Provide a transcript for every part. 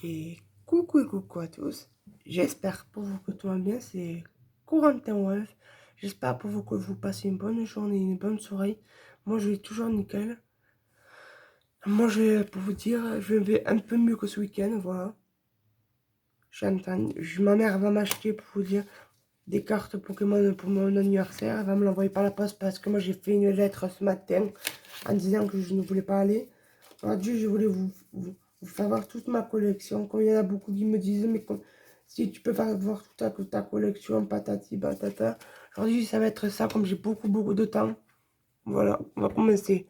Et coucou à tous. J'espère pour vous que tout va bien. C'est Corentin Wolf. J'espère pour vous que vous passez une bonne journée, une bonne soirée. Moi, je vais toujours nickel. Moi, pour vous dire, je vais un peu mieux que ce week-end. Voilà. Ma mère va m'acheter, pour vous dire, des cartes Pokémon pour mon anniversaire. Elle va me l'envoyer par la poste parce que moi, j'ai fait une lettre ce matin en disant que je ne voulais pas aller. Aujourd'hui, je voulais vous faire voir toute ma collection. Comme il y en a beaucoup qui me disent, mais si tu peux faire voir toute ta collection, patati patata. Aujourd'hui, ça va être ça, comme j'ai beaucoup de temps. Voilà, on va commencer.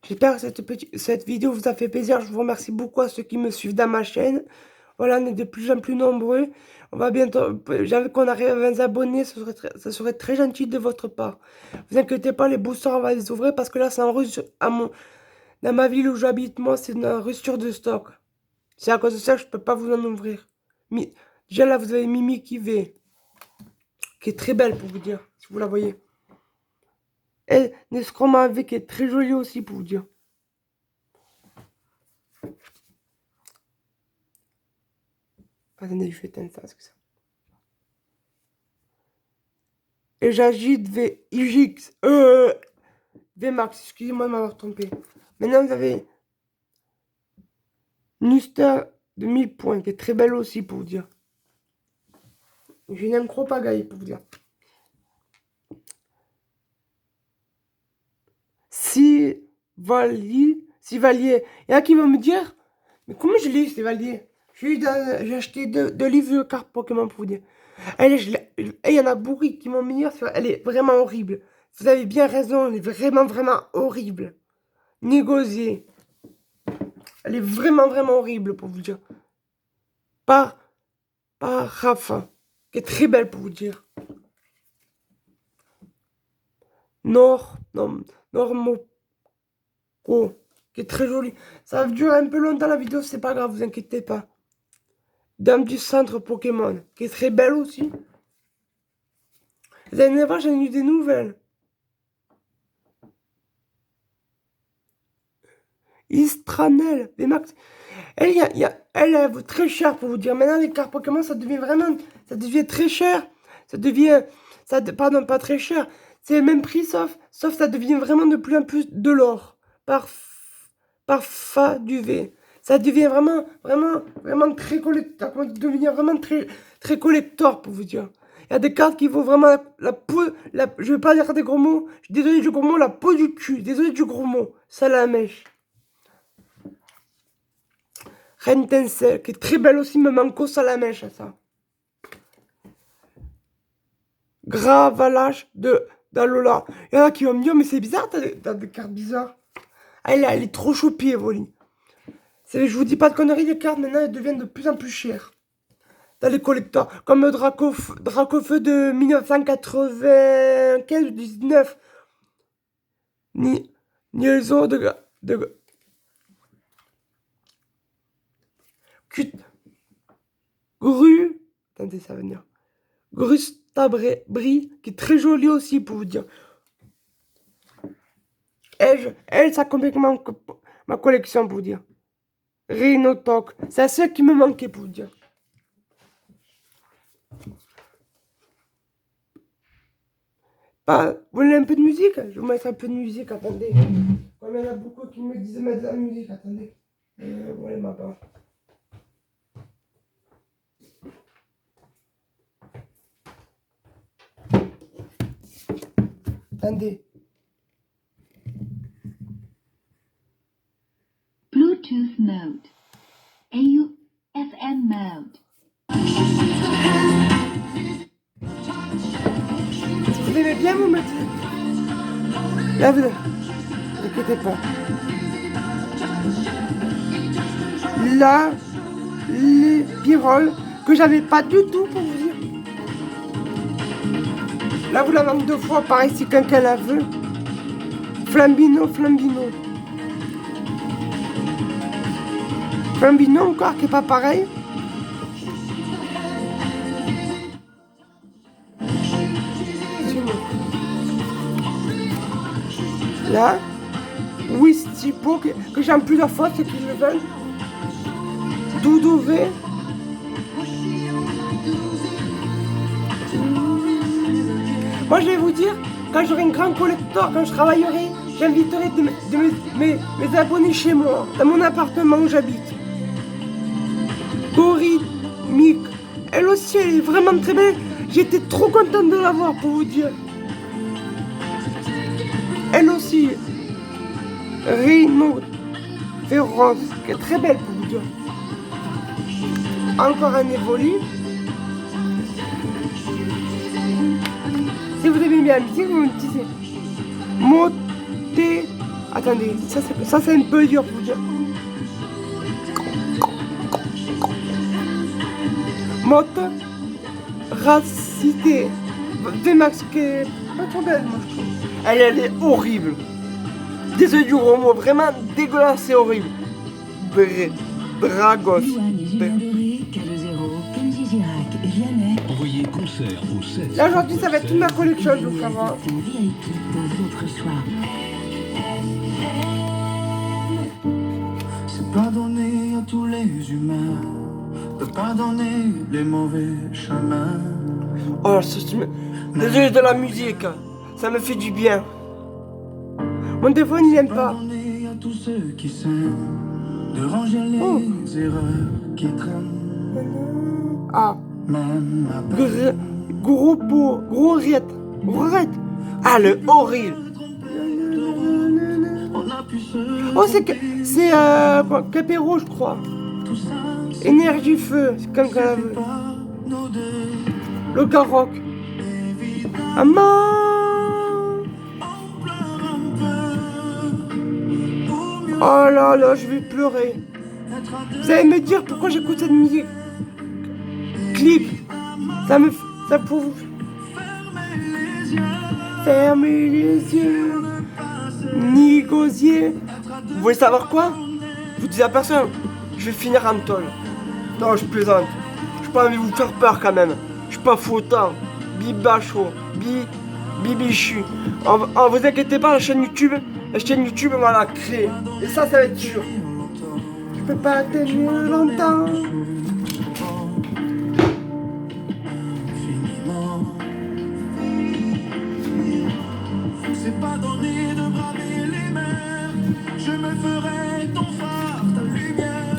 J'espère que cette vidéo vous a fait plaisir. Je vous remercie beaucoup à ceux qui me suivent dans ma chaîne. Voilà, on est de plus en plus nombreux. On va bientôt, j'avais qu'on arrive à 20 abonnés, ça serait très gentil de votre part. Vous inquiétez pas, les boosters, on va les ouvrir parce que là, c'est en russe dans ma ville où j'habite, moi, c'est une rupture de stock. C'est à cause de ça que je peux pas vous en ouvrir. Mais déjà là, vous avez Mimi qui est très belle pour vous dire, si vous la voyez. Et Nescroma avec qui est très jolie aussi pour vous dire. Attendez, je vais éteindre ça, c'est que ça. Et j'agite VIX, VMAX, excusez-moi de m'avoir trompé. Maintenant, vous avez Nuster de 1000 points, qui est très belle aussi pour vous dire. J'ai une Incropagaille pour vous dire. Sivalier. Il y en a qui vont me dire, mais comment je lis Sivalier? J'ai acheté deux livres de cartes Pokémon pour vous dire. Il y en a beaucoup qui m'ont mis, elle est vraiment horrible. Vous avez bien raison, elle est vraiment horrible. Négocier. Elle est vraiment horrible pour vous dire. Par Rafa, qui est très belle pour vous dire. Normoco, qui est très jolie. Ça va durer un peu longtemps la vidéo, c'est pas grave, vous inquiétez pas. Dame du centre Pokémon, qui est très belle aussi. Vous allez voir, j'ai eu des nouvelles. Istranel, des max. Elle vaut très cher pour vous dire. Maintenant, les cartes Pokémon, ça devient très cher. Pardon, pas très cher. C'est le même prix, sauf ça devient vraiment de plus en plus de l'or. Par fa du V. Ça devient vraiment très collector. Ça devient vraiment très collector, pour vous dire. Il y a des cartes qui vont vraiment la peau, je vais pas dire des gros mots. Je suis désolé du gros mot, la peau du cul. Désolé du gros mot. Ça la mèche. Rentencel, qui est très belle aussi, me manque ça la mèche, ça. Gravalage d'Alola. Il y en a qui vont me dire, mais c'est bizarre, t'as des cartes bizarres. Ah, elle est trop choupie, Evoli. Je vous dis pas de conneries, les cartes, maintenant, elles deviennent de plus en plus chères. Dans les collecteurs, comme Dracofeu de 1995 ou 19. Nielzo de Gru. Attendez, ça va venir. Grustabri, qui est très jolie aussi, pour vous dire. Elle, ça complètement ma collection, pour vous dire. Rhinotok, c'est la seule qui me manquait, pour vous dire. Vous voulez un peu de musique? Je vais vous mettre un peu de musique, attendez. Comme il y en a beaucoup qui me disent de mettre de la musique, attendez. Voilà ma part. Attendez. Bluetooth mode. AUFM mode. Vous aimez bien, vous me dites? Là, vous inquiétez pas. Là, les piroles que j'avais pas du tout, pour vous dire. Là, vous la vendez deux fois, pareil, si quelqu'un la veut. Flambino. Flambino encore, qui est pas pareil. Là, Wistipo, que j'aime plusieurs fois, ceux qui le veulent. Doudouvé. Moi, je vais vous dire, quand j'aurai un grand collector, quand je travaillerai, j'inviterai mes abonnés chez moi, dans mon appartement où j'habite. Corinne, Mick, elle aussi, elle est vraiment très belle. J'étais trop contente de la voir, pour vous dire. Elle aussi, Rino Ferrance, qui est très belle, pour vous dire. Encore un évolu. Si vous aimez bien la musique, vous me disiez. Moté. Attendez, ça c'est un peu dur pour vous dire. Motte. Racité. Vmax qui est pas trop belle, moi je trouve. Elle est horrible. Désolé du gros mot, vraiment dégueulasse et horrible. Dragos. Envoyez concert au 7. Là aujourd'hui ça va être toute ma collection, donc ça va. C'est pardonner à tous les humains, de pardonner les mauvais chemins. Oh, désolé de la musique, ça me fait du bien. Mon téléphone il n'aime pas. Pardonner à tous ceux qui s'aiment, de ranger les erreurs qui traînent. Ah, Même après. gros pot, gros riette. Ah, le horrible. On a pu se Oh, c'est Capéro, je crois. tout ça, c'est Énergie feu, c'est comme ça la veut. pas nous deux. Le Garoc. Évidemment, Maman. on pleure un peu. Pour mieux Oh là là, je vais pleurer. être à deux. Vous allez me dire pourquoi j'écoute cette musique. Clic. Ça pour vous. Fermez les yeux. Ni gosier. Vous voulez savoir quoi? Vous dites à personne. Je vais finir en tôle. Non, je plaisante. Je n'ai pas envie de vous faire peur quand même. Je suis pas fou autant. Bibacho. Bibichu. Vous inquiétez pas, la chaîne YouTube, on va la créer. Et ça va être dur. Je peux pas tenir longtemps. C'est pas donné de braver les mers. Je me ferai ton phare, ta lumière.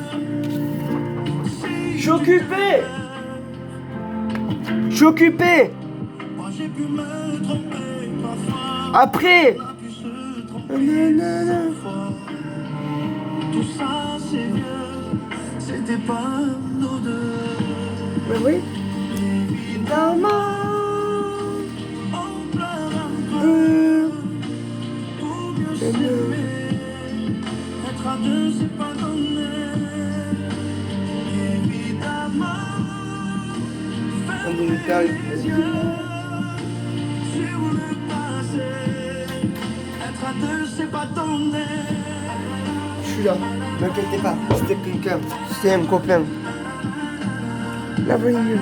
Si Je suis occupé. moi j'ai pu me tromper parfois. Après. On a pu se tromper cent fois. Tout ça c'est vieux. C'était pas nous deux. Mais oui. Évidemment. On pleure un peu. Pour mieux s'aimer. Être à deux c'est pas donné. Évidemment. On est perdu. Sur le passé, être à deux, c'est pas donné. Je suis là. Ne m'inquiétez pas. C'était quelqu'un. C'était un copain. La voix est mieux.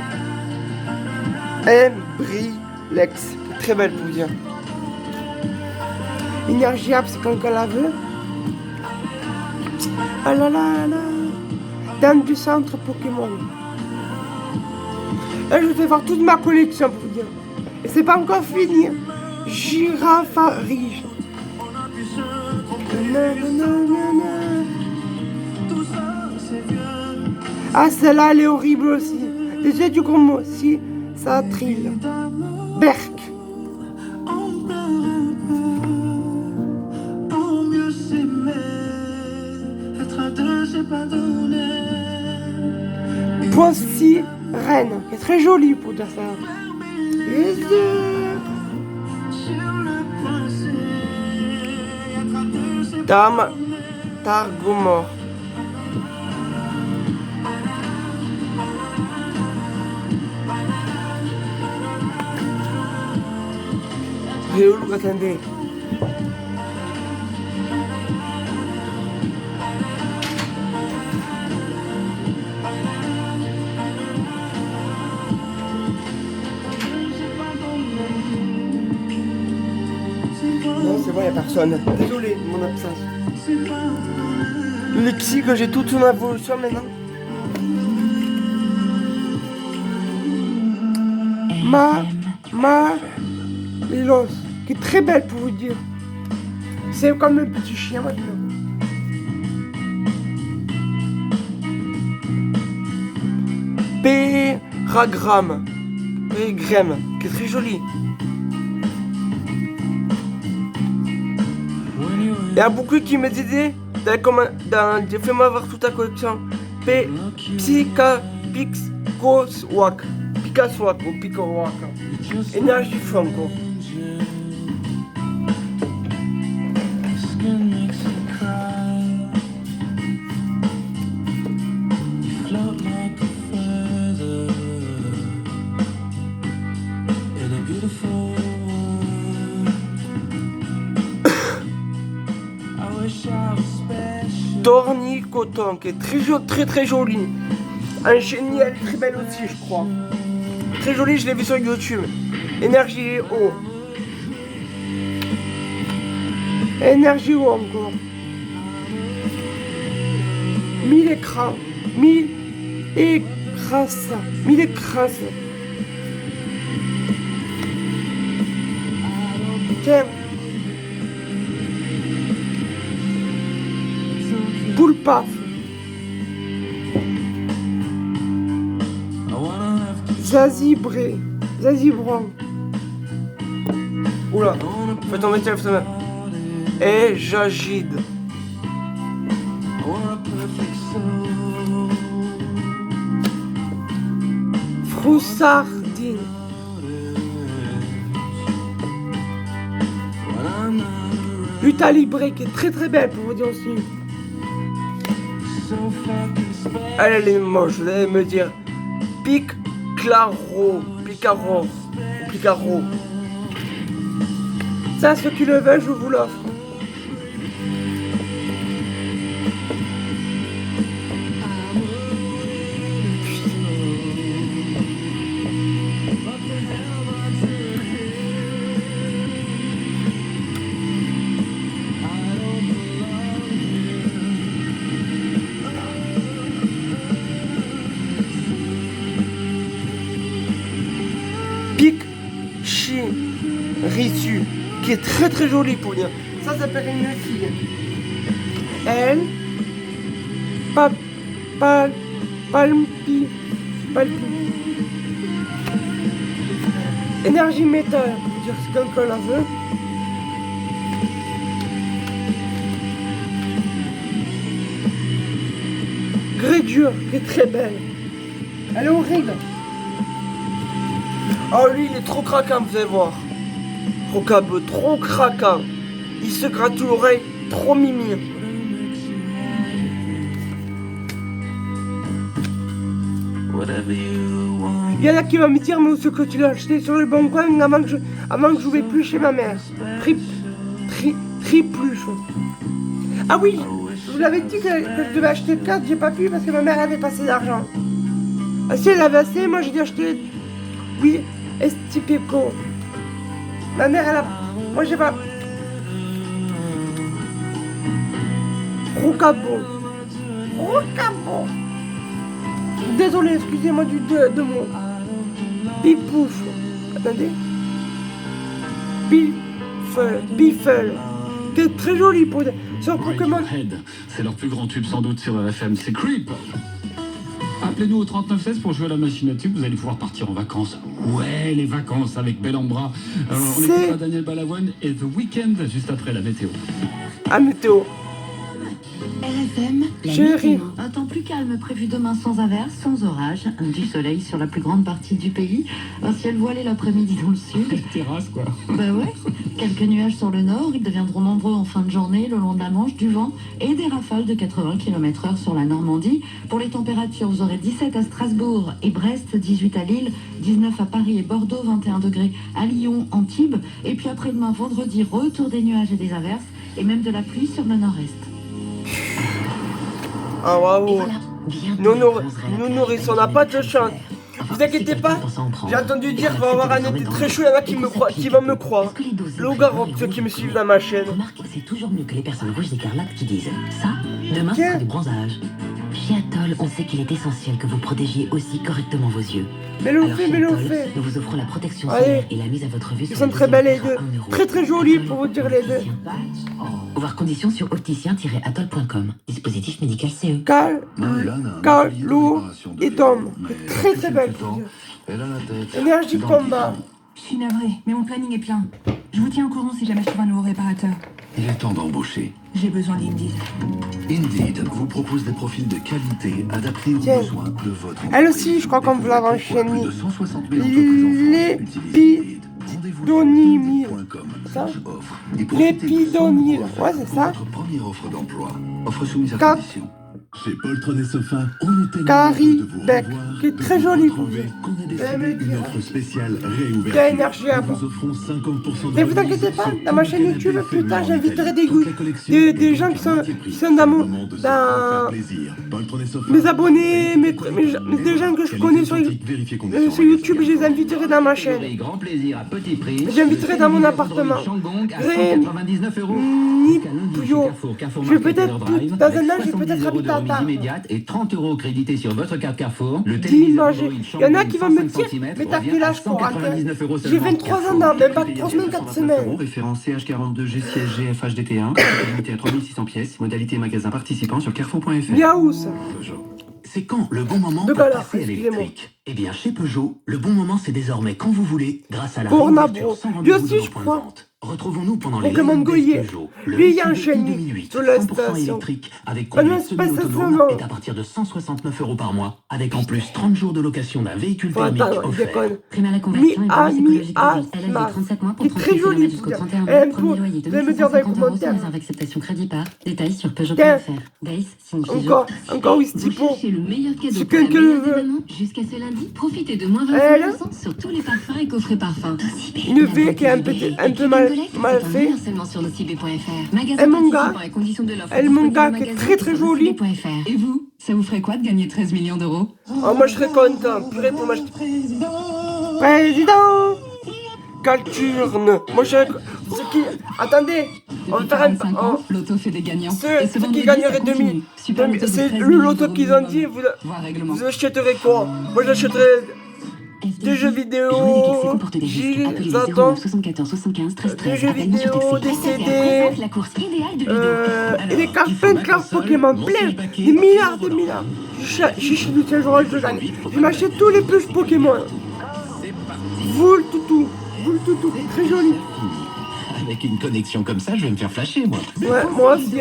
Lex. Très belle pour vous dire. Énergie App, c'est quelqu'un la veut. Ah là là là. Dans du centre Pokémon. Là, je vous fais voir toute ma collection pour vous dire. Et c'est pas encore fini. Girafarige. On a pu se tromper, Nanana. tout ça c'est vieux. Ah, celle-là, elle est horrible aussi. Les yeux du gros mot aussi, ça trille. Berk. On pleure un peu, pour mieux s'aimer. Être à deux, c'est pas donné. Poissy Reine, qui est très jolie pour dire ça. Les yeux. Sur le passé, être à deux, c'est pas Dame Targomor. Réolou, attendez. Non, c'est bon, il n'y a personne. Désolé de mon absence. Le lexique, j'ai toute son évolution maintenant. Malos, qui est très belle pour vous dire. C'est comme le petit chien maintenant. Péragramme, Pégrème, qui est très joli. Il y a beaucoup qui me disaient fais-moi voir toute ta collection. Picaswak, Picaswak ou Picawak. Énergie Franco. Tornicoton, qui est très joli. Un chenille très belle aussi, je crois. Très joli, je l'ai vu sur YouTube. Énergie eau. Énergie eau encore. 1000 écrans. 1000 écrasses. 1000 écrasses. Tiens. Poulpaf. Zazibré. Zazibran. Oula. Fais tomber le téléphone. Et Jagide. Froussardine. Utalibré, qui est très belle pour vous dire aussi. Elle est moche, vous allez me dire. Picaro. Ça, ceux qui le veulent, je vous l'offre. Rissu, qui est très joli pour dire. Ça s'appelle une fille. Elle, palpi. Énergie métal, pour dire si quelqu'un la veut. Grédure, qui est très belle. Elle est horrible. Oh lui, il est trop craquant, vous allez voir. Rocabeux, trop craquant. Il se gratte l'oreille, trop mimi. Il y en a qui vont me dire, mais où est-ce que tu l'as acheté sur le bon coin avant que je vais plus chez ma mère. Plus. Ah oui, je vous l'avais dit que je devais acheter le cadre, j'ai pas pu parce que ma mère avait pas assez d'argent. Ah, si elle avait assez, moi j'ai dû acheter. Oui, Estipeco. Ma mère, elle a... Moi, j'ai pas... Rocabo. Désolé, excusez-moi de mots. Pipouf. Attendez. Biffle. Qui est très joli pour... Sur Pokémon. C'est leur plus grand tube sans doute sur RFM, c'est Creep. Appelez-nous au 3916 pour jouer à la machine à tube, vous allez pouvoir partir en vacances. Ouais, les vacances avec Bellambra. On écoutera Daniel Balavoine et The Weeknd juste après la météo. Ah, météo. RFM, la Chérie. météo. Un temps plus calme prévu demain sans averse, sans orage, du soleil sur la plus grande partie du pays, un ciel voilé l'après-midi dans le sud. Terrasse quoi. Bah ouais, quelques nuages sur le nord, ils deviendront nombreux en fin de journée le long de la Manche, du vent et des rafales de 80 km/h sur la Normandie. Pour les températures, vous aurez 17 à Strasbourg et Brest, 18 à Lille, 19 à Paris et Bordeaux, 21 degrés à Lyon, Antibes. Et puis après-demain, vendredi, retour des nuages et des averses et même de la pluie sur le nord-est. Ah bravo. Nous nourrissons, on n'a pas de chance. Vous inquiétez pas, j'ai entendu dire qu'on va avoir un été très chaud, il y en a qui vont me croire. Logarok, ceux qui me suivent dans ma chaîne. Remarque, c'est toujours mieux que les personnes rouges écarlates qui disent ça, demain ce sera du bronzage. Chez Atoll, on sait qu'il est essentiel que vous protégiez aussi correctement vos yeux. Mais le Alors fait, chez mais le Atoll, fait. nous vous offrons la protection Allez. solaire et la mise à votre vue Ils sur sont la très deuxième belles les paire deux. à 1 euro. Très très jolis Atoll, pour vous dire les deux. opticien. Voir conditions sur opticien-atoll.com. Dispositif médical CE. Cal, Mulan a un Cal, atelier de Lou réparation de et films, Tom. mais Très depuis très belles. quelque temps, elle a la tête Énergie dans le combat. guidon. Je suis navrée, mais mon planning est plein. Je vous tiens au courant si jamais je trouve un nouveau réparateur. Il est temps d'embaucher. J'ai besoin d'Indeed. Indeed vous propose des profils de qualité adaptés aux Tiens. besoins de votre Elle entreprise. aussi, je crois qu'on vous l'a Découvrez pourquoi enchaîné. plus de 160 000 entreprises en France utilisent Indeed. Rendez-vous sur L'épidonimie. indeed.com/offre et profitez de L'épidonimie. 100 € Ouais, c'est pour ça. votre première offre d'emploi. Offre soumise à Cap. condition. Chez Poltron et Sofa, on est tellement Carrie heureux de vous Beck, revoir, qui est de très vous jolie, retrouver, vous. qu'on a Elle décidé me une dit- offre spéciale Quelle réouverture. énergie à Nous vous. vous offrons 50% de Mais vous remise inquiétez pas, sur dans tous ma les chaîne canapés YouTube, plus faits tard, en j'inviterai Italie. des Toute la collection des est gens donc qui à moitié prix. sont C'est dans le mon- moment de se dans- faire plaisir. Poltron et Sofa, Mes abonnés, mes qualité des gens que je qualité connais sur authentique, vérifiez conditions sur YouTube, je les magasin. inviterai dans ma chaîne. Grand plaisir à petit prix. J'inviterai dans mon appartement. Rien 199 €. ni Jusqu'à lundi chez Puyo. Carrefour Je vais Market peut-être Taylor Drive, dans avec un an, je vais 70 peut-être € habiter de à remise Tarbes. immédiate et 30 € crédités sur votre carte Carrefour. Le Dimanche, téléviseur il Android y en a qui Shandong vont me 105 dire, centimètres mais t'as revient quel à âge pour rentrer? 199 € J'ai seulement. 23 ans, non, même pas 3 semaines, 4 semaines. Référence CH42G CSG FHDT1, limité à 3600 pièces, modalité magasin participant sur carrefour.fr. Miaous. C'est quand le bon moment De pour galère, passer à excusez-moi. l'électrique? Eh bien, chez Peugeot, le bon moment c'est désormais quand vous voulez, grâce à la Pour réouverture Nabro. sans Lui rendez-vous aussi, de nos je points de crois. vente. Retrouvons-nous pendant les Pokémon Legend Days Goyer. Peugeot. Le Lui, il y a un Mercedes chenille 2008, sur la 100% station. électrique, avec Ah non, conduite c'est pas ça, semi-autonome, non. est à partir de 169 € par mois, avec en plus 30 jours de location d'un véhicule Faut thermique attendre, il offert. déconne. Prime à la conversion et bonus écologique de vie. Elle a Smart. vie 37 mois Qui est pour très 38 jolie, km jusqu'au vous 31 dire. mai. Premier loyer Vous allez me dire dans les 2550 € sans commentaires. réserve acceptation crédit par. Détails sur Tiens. Peugeot.fr. Days signifie Encore, jour. encore oui, Vous Stipo. cherchez le meilleur cadeau C'est pour la quelqu'un le meilleure veut. événement jusqu'à ce lundi. Profitez de moins Elle 25% sur tous les parfums et coffrets parfums. Une V qui est un peu mal fait. Seulement sur nocibé.fr. Magasin Un manga. participant et conditions de l'offre. Un manga qui est très très joli. Et vous, ça vous ferait quoi de gagner 13 millions d'euros? Oh, moi je serais content. Purée pour m'acheter. Président Calturne. Moi je serais. Ce qui. Attendez. On va Depuis faire un. 45 ans, l'auto fait des gagnants. Ceux Et ce qui vendredi, gagneraient ça continue. 2000. Super loto de C'est 13 le millions loto d'euros qu'ils ont minimum. dit. Voire règlement. Vous achèterez quoi? Moi j'achèterais des jeux vidéo. J'attends. 74 75 13 Des 13. jeux Appel non vidéo, surtaxé. des SFR CD. présente la course idéale de Ludo. Et des cartes, plein de cartes Pokémon, plein, des milliards, des milliards. Chichi du tiens, je gagne. Je m'achète tous les pluches Pokémon. Vous le toutou, très joli. Avec une connexion comme ça, je vais me faire flasher, moi. Ouais, moi aussi.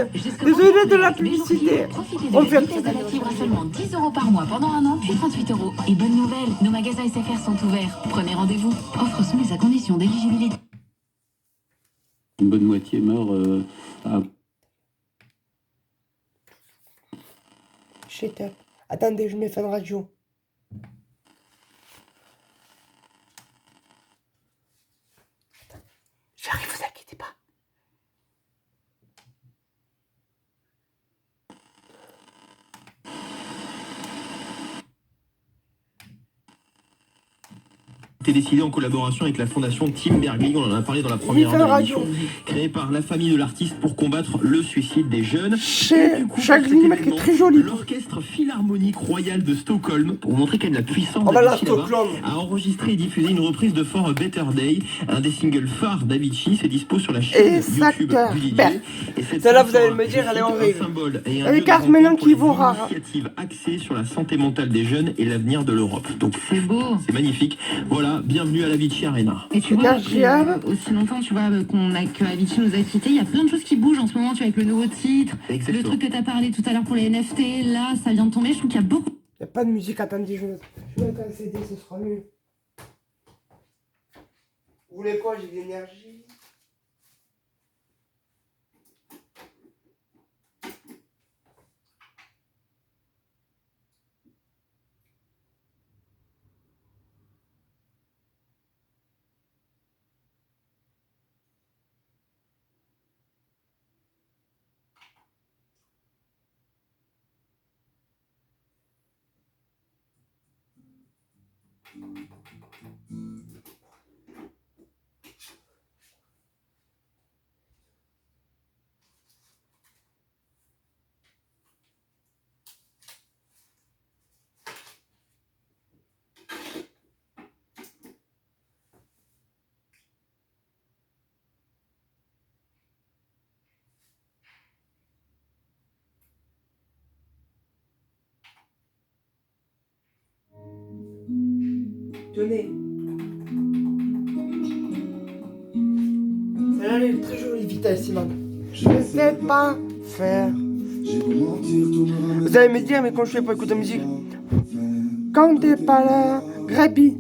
Désolé de la publicité. Profitez On de fait la vitesse de la fibre à seulement 10 € par mois pendant un an, puis 38 €. Et bonne nouvelle, nos magasins SFR sont ouverts. Prenez rendez-vous. Offre soumise à condition d'éligibilité. Une bonne moitié meurt à Shit. Attendez, je mets fin de radio. J'arrive, vous inquiétez pas. été décidé en collaboration avec la fondation Tim Bergling, on en a parlé dans la première Oui, heure de radio. l'émission, créée par la famille de l'artiste pour combattre le suicide des jeunes. Chez Du coup, pour chaque cet ligne, qui est événement, très joli. l'Orchestre Philharmonique Royal de Stockholm, pour vous montrer qu'il y a de la puissance Oh bah là, d'Avicii là-bas, Stockholm. a enregistré et diffusé une reprise de For a Better Day, un des singles phares d'Avicii, c'est dispo sur la chaîne YouTube Exact. du DJ. Ben, Et cette celle-là, vous chanson allez me a, dire, je elle est cite, horrible. un symbole et un Elle lieu est carte de maintenant rencontre qui pour vaut les rare. initiatives axées sur la santé mentale des jeunes et l'avenir de l'Europe. Donc C'est beau. c'est magnifique. Voilà, bienvenue à la Vichy Arena. Et tu vois, Énergiable. après, aussi longtemps, tu vois, que Avicii nous a quittés, il y a plein de choses qui bougent en ce moment, tu vois, avec le nouveau titre, Exactement. le truc que tu as parlé tout à l'heure pour les NFT, là, ça vient de tomber, je trouve qu'il y a beaucoup. Il n'y a pas de musique, attendez, je vais mettre un CD, ce sera mieux. Vous voulez quoi? J'ai de l'énergie. Tenez. Celle-là, elle est très jolie, vitesse, Simone. Je ne sais pas faire. Vous allez me dire, mais quand je fais pas écouter la musique, quand t'es pas là, Grabby,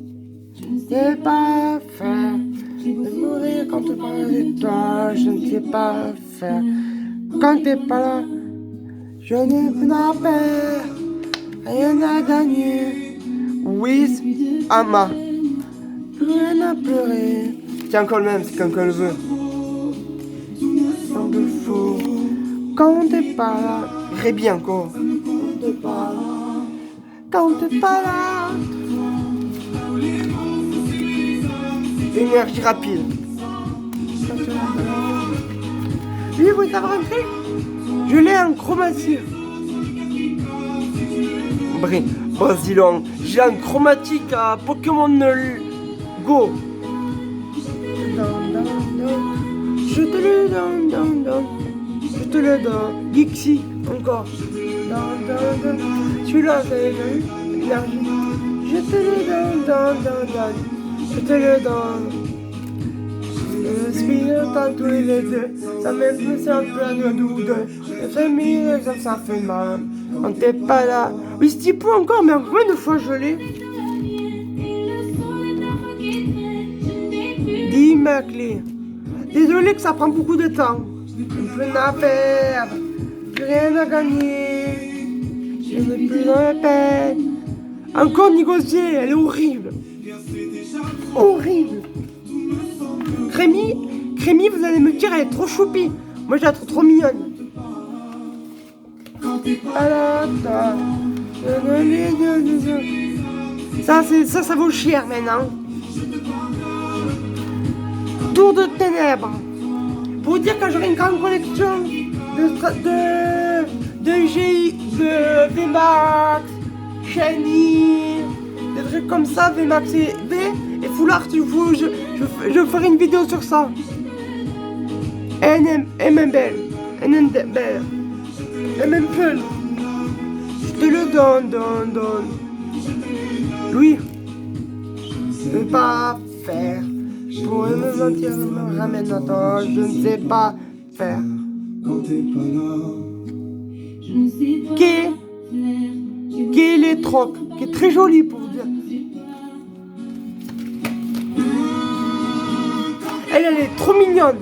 je ne sais pas faire. Je vais mourir quand tu parles de toi, je ne sais pas faire. Quand t'es pas là, je n'ai plus à faire, rien à gagner. With Ama, plus rien à pleurer. Tiens, encore le même, c'est quand le veut. Un peu faux. Quand t'es pas là, Grabby encore. Quand t'es pas là, quand t'es pas là. Énergie rapide. Oui, vous avez rentré. Je l'ai en chromatie. Basilon. J'ai un chromatique à Pokémon Go. Je te le donne. Je te le donne. Gixi, encore. Celui-là, c'est énergie. Je te le donne. Je te le donne. Je suis dans tous les deux. Ça me fait un peu de doute. Ça fait mille, ça fait mal. On t'es pas là. Oui, ce type encore, mais combien de fois je l'ai? Dis ma clé. Désolé que ça prend beaucoup de temps. Plus rien à faire. Plus rien à gagner. Je n'ai plus de peine. Encore négocier, elle est horrible. Horrible. Crémy, vous allez me dire, elle est trop choupie. Moi, je la trouve trop mignonne. Ça vaut cher maintenant. Tour de ténèbres. Pour vous dire que j'aurai une grande collection de VMAX, Shiny, des trucs comme ça, VMAX et V. Et Full Art, je ferai une vidéo sur ça. MMBL. Je te le donne. Louis, je ne sais pas faire. Je pourrais me mentir, me ramène à toi. Je ne sais pas faire. Qui est les trocs, qui est très joli pour vous dire. Elle est trop mignonne.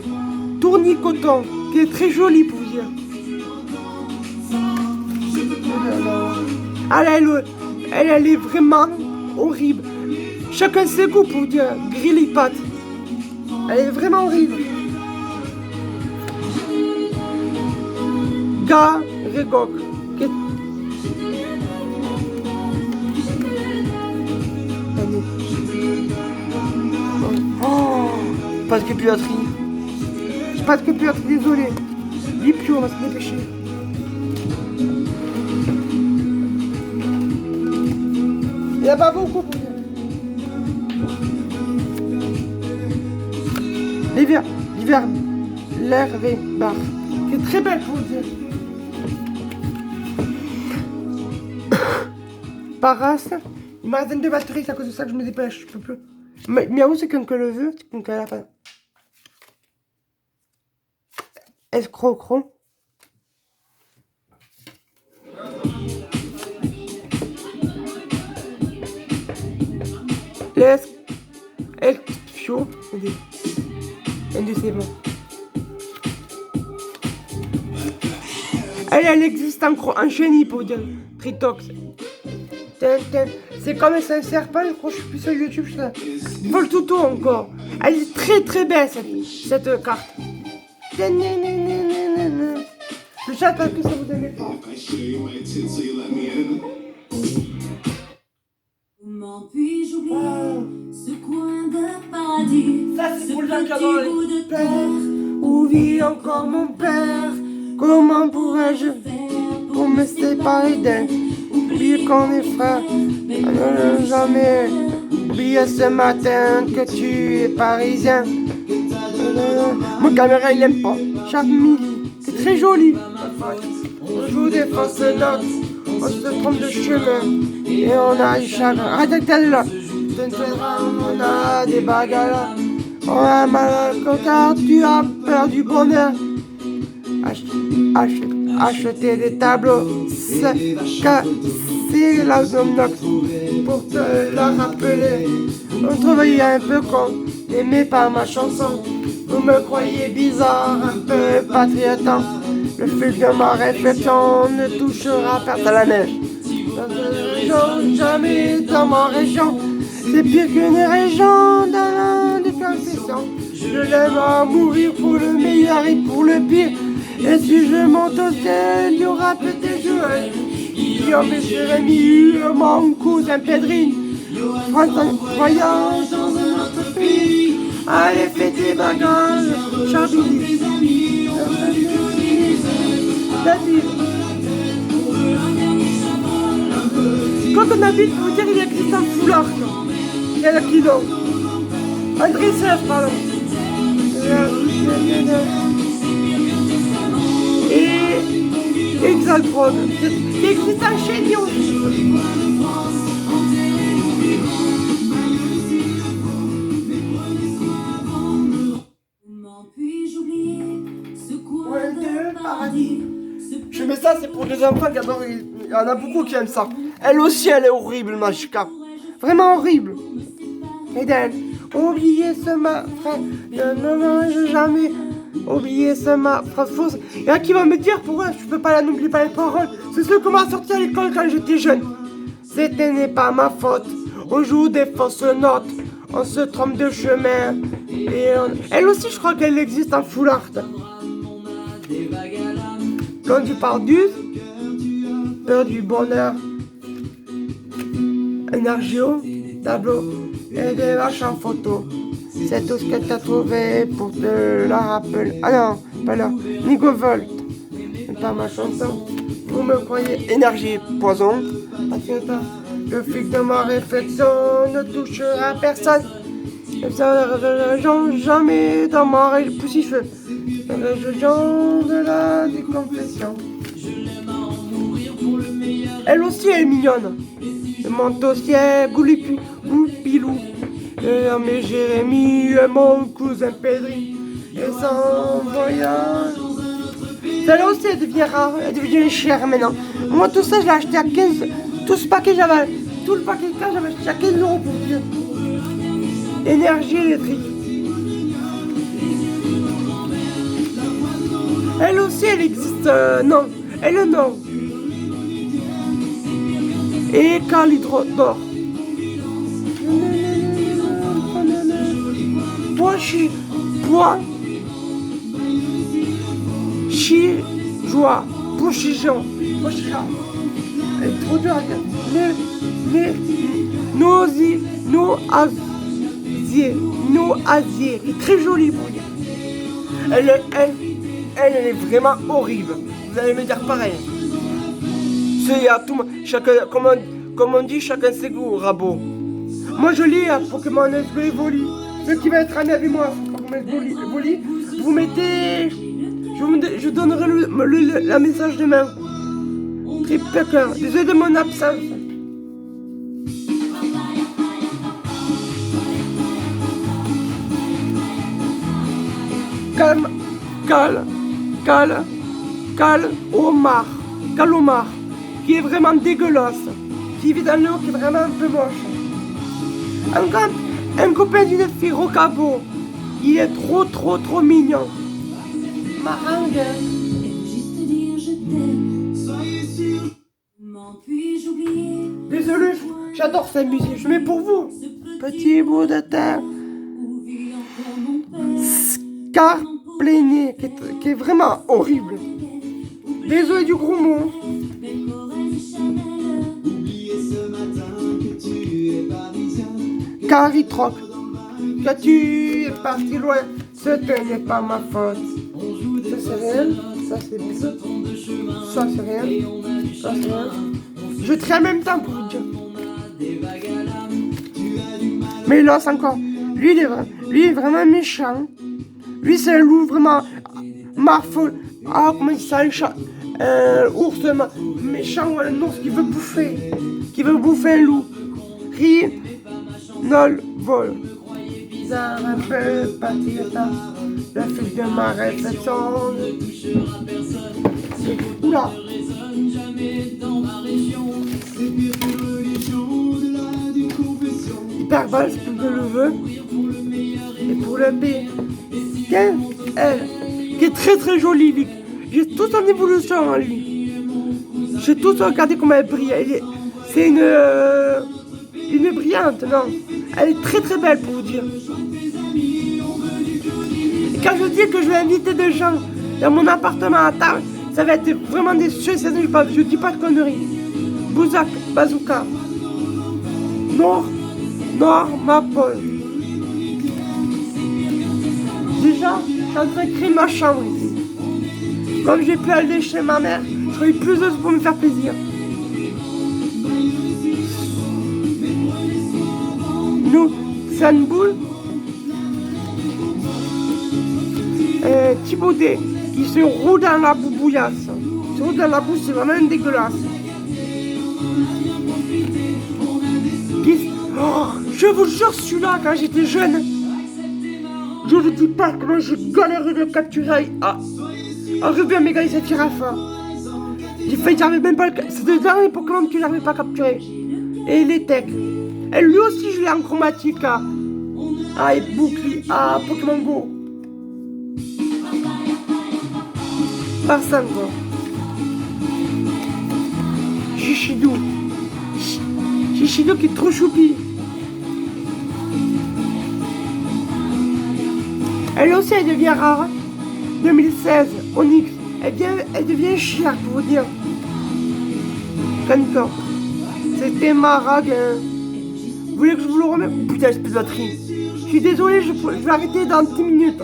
Tournicoton, qui est très jolie pour vous dire. Elle est vraiment horrible. Chacun ses goûts pour vous dire. Grillipat. Elle est vraiment horrible. Regok. Oh, pas de pépiatrie. Pas de pépiatrie, désolé. Lipio, on va se dépêcher. Il n'y a pas beaucoup pour dire. L'hervé bar. C'est très belle pour dire. Paras. Il m'a 22 batteries, c'est à cause de ça que je me dépêche. Je peux plus. Miaou, c'est qu'un que le veut, c'est qu'un que la fin. Escrocron. Fio. C'est bon. Elle existe en chenille pour dire Tritox. C'est comme un serpent, je crois que je suis plus sur YouTube. Je vois le tuto encore. Elle est très très belle cette carte. Je sais pas que ça vous aimez pas. Comment puis-je oublier ce coin de paradis, ça, c'est pour le petit bout de terre où vit encore mon père? Comment pourrais-je faire pour me séparer d'elle? Oublier qu'on est frères, ne jamais oublier ce matin que tu es parisien. Mon caméra il aime pas. Charmilly, c'est très joli. On joue des fausses notes, on se trompe de chemin et on a eu chagrin. Arrête là. On a des bagarres. On a mal au car tu as peur du bonheur. Acheter des tableaux, casser la zone pour te la rappeler. On trouvait un peu con, aimé par ma chanson. Vous me croyez bizarre, un peu patriotant. Le fil de ma réflexion ne touchera pas à la neige. Dans une région, jamais dans ma région. C'est pire qu'une région dans la déconfession. Je l'aime à mourir pour le meilleur et pour le pire. Et si je monte au ciel, il y aura peut-être Joël. Il y aura Jérémy, mon cousin Pedrine. Voyage dans un autre pays. Allez, fais tes bagages, Chablis. Quand on habite, vous dire il existe un foulard. Il y a la kilo. André Seff, pardon. Et Exalprod. Il existe un chénion. Je mets ça, c'est pour les enfants qui adorent. Il y en a beaucoup qui aiment ça. Elle aussi, elle est horrible, Machka. Vraiment horrible. Eden, oubliez ce ma frère. Ne mange jamais. Oubliez ce ma phrase fausse. Il y en a qui vont me dire pourquoi je peux pas n'oublie pas les paroles. C'est ce qu'on m'a sorti à l'école quand j'étais jeune. C'était n'est pas ma faute. On joue des fausses notes. On se trompe de chemin. Et elle aussi, je crois qu'elle existe en full art. L'on du pardus, peur du bonheur, énergio, tableau et des vaches en photo. C'est tout ce que t'as trouvé pour te la rappeler. Ah non, pas là. Nigo Volt, c'est pas ma chanson. Vous me croyez énergie, poison. Le flic de ma réflexion ne touchera personne. Jamais dans ma région. Poussifeu. Région de la déconfession. Elle aussi elle est mignonne. Le manteau ciel, Goupilou. Mais Jérémy, mon cousin Pedri. Et son voyage. Celle-là aussi elle devient rare, elle devient chère maintenant. Moi tout ça je l'ai acheté à 15. Tout ce paquet j'avais. Tout le paquet de cas j'avais acheté à 15 € pour dire. Énergie électrique. Elle aussi, elle existe. Non. Elle, non. Et Calidro d'or. Point. Joie. Pochijon. Elle est trop dure à dire. Asier. Elle est très jolie pour dire. Elle est vraiment horrible. Vous allez me dire pareil. C'est à tout. Chacun, comme on dit, chacun ses goûts, Rabot. Moi je lis à Pokémon SB Evoli. Ceux qui vont être amis avec moi, Pokémon Evoli, vous mettez. Je donnerai le message demain. Trippecker. Désolé de mon absence. Calomar, qui est vraiment dégueulasse, qui vit dans l'eau, qui est vraiment un peu moche. Un copain d'une fille Rocabo, il est trop mignon. Maringue. Désolé, j'adore cette musique, je mets pour vous. Petit bout de terre. Scarpléné, qui est vraiment horrible. Désolé du gros mot. Caritroc, que tu es parti loin, ce n'est pas ma faute. Ça c'est réel, ça c'est bizarre. Ça c'est réel, ça c'est réel. Je trie en même temps pour vous dire. Mais là c'est encore. Lui il est vraiment méchant. Lui c'est un loup vraiment marfol. Ah comment il dit ça, un chat. Ours méchant ou un ours qui veut bouffer un loup. Nol, vol. Ça rappelle pas le fil de ma réflexion. Oula. Hyperbole, c'est pour le vœu. Et pour le B. Tiens, elle, qui est très très jolie, lui. J'ai tout en évolution en lui. J'ai tout regardé comment elle brille. C'est une brillante, non. Elle est très très belle pour vous dire. Et quand je dis que je vais inviter des gens dans mon appartement à table, ça va être vraiment des sujets, je dis pas de conneries. Bouzak, Bazooka. Noir, ma Paul. Déjà, je suis en train de créer ma chambre ici. Comme j'ai pu aller chez ma mère, je ferai plus de choses pour me faire plaisir. Nous, c'est une boule. Thibaudet, qui se roule dans la boubouillasse. Il se roule dans la boue, c'est vraiment dégueulasse. Oh, je vous jure, celui-là, quand j'étais jeune, je vous dis pas comment j'ai galéré de le capturer à revue à méga cette girafe. J'ai failli, j'arrivais même pas à le capturer. C'est le dernier Pokémon que j'arrivais pas à capturer. Et les techs. Et lui aussi, je l'ai en chromatique à Pokémon Go. Par 5 quoi. Chichidou qui est trop choupi. Elle aussi, elle devient rare. 2016, Onyx. Elle devient chère pour vous dire. Cancan. C'était ma rague. Vous voulez que je vous le remette? Putain, espèce de batterie. Je suis désolé, je vais arrêter dans 10 minutes.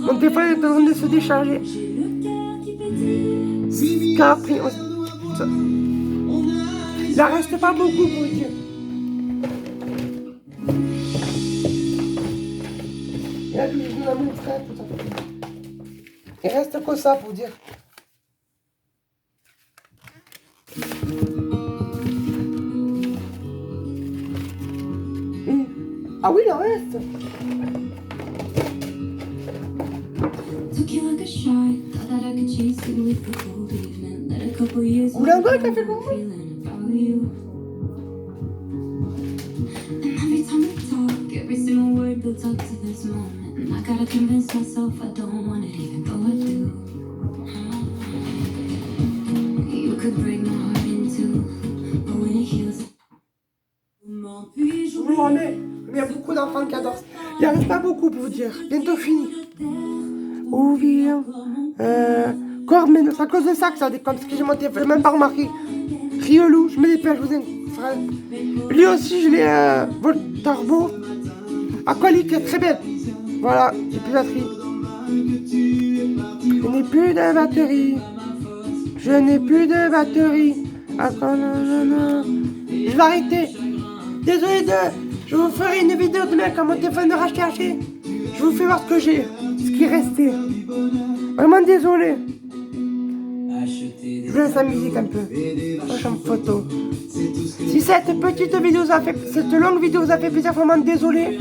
Mon téléphone est en train de se décharger. Capri. Il en reste pas beaucoup pour vous dire. Il reste que ça pour dire. Ah oui, il en reste. Vous voulez un gars qui a fait comment? Il y a beaucoup d'enfants qui adorent. Il n'y en reste pas beaucoup pour vous dire. Bientôt fini. Ouvrir. Corps, mais c'est à cause de ça que ça déconne. Parce que j'ai monté, je n'ai même pas remarqué. Riolou, je me dépêche, je vous ai. Lui aussi, je l'ai. Voltarbo. Aqualique, très belle. Voilà, j'ai plus de batterie. Je n'ai plus de batterie. Je n'ai plus de batterie. Attends, non. Je vais arrêter. Désolé je vous ferai une vidéo demain quand mon téléphone aura chargé. Je vous fais voir ce que j'ai, ce qui est resté. Vraiment désolé. Je vous laisse la musique un peu. Prochaine photo. Si cette petite vidéo vous a fait, cette longue vidéo vous a fait plaisir, vraiment désolé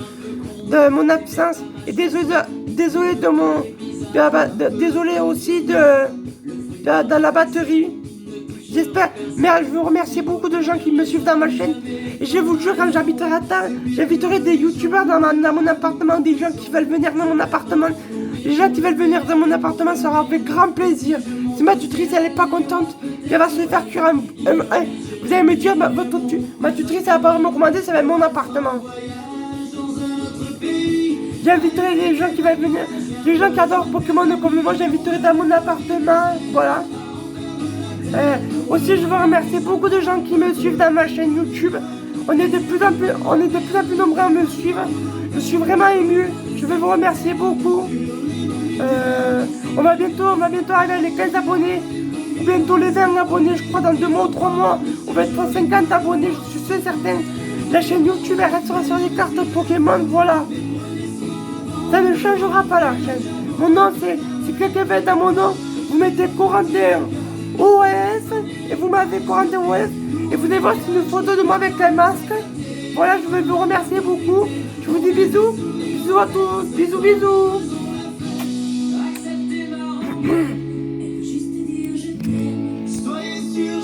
de mon absence et désolé aussi de la batterie. J'espère, mais je veux remercier beaucoup de gens qui me suivent dans ma chaîne. Et je vous jure, quand j'habiterai à Tarbes, j'inviterai des youtubeurs dans mon appartement, des gens qui veulent venir dans mon appartement. Les gens qui veulent venir dans mon appartement sera avec grand plaisir. Si ma tutrice elle n'est pas contente, elle va se faire cuire vous allez me dire, ma tutrice elle va pas me commander, ça va être mon appartement. J'inviterai les gens qui veulent venir, les gens qui adorent Pokémon comme moi, j'inviterai dans mon appartement, voilà. Aussi, je veux remercier beaucoup de gens qui me suivent dans ma chaîne YouTube. On est de plus en plus nombreux à me suivre. Je suis vraiment ému. Je veux vous remercier beaucoup. On va bientôt arriver à les 15 abonnés. Bientôt les 20 abonnés, je crois dans 2 mois ou 3 mois. On va être à 50 abonnés, je suis certain. La chaîne YouTube elle restera sur les cartes Pokémon, voilà. Ça ne changera pas la chaîne. Mon nom c'est, si quelqu'un veut être dans mon nom, vous mettez Corentin OS et vous m'avez Corentin OS et vous allez voir une photo de moi avec un masque. Voilà, je veux vous remercier beaucoup. Je vous dis bisous. Bisous à tous. Bisous, bisous.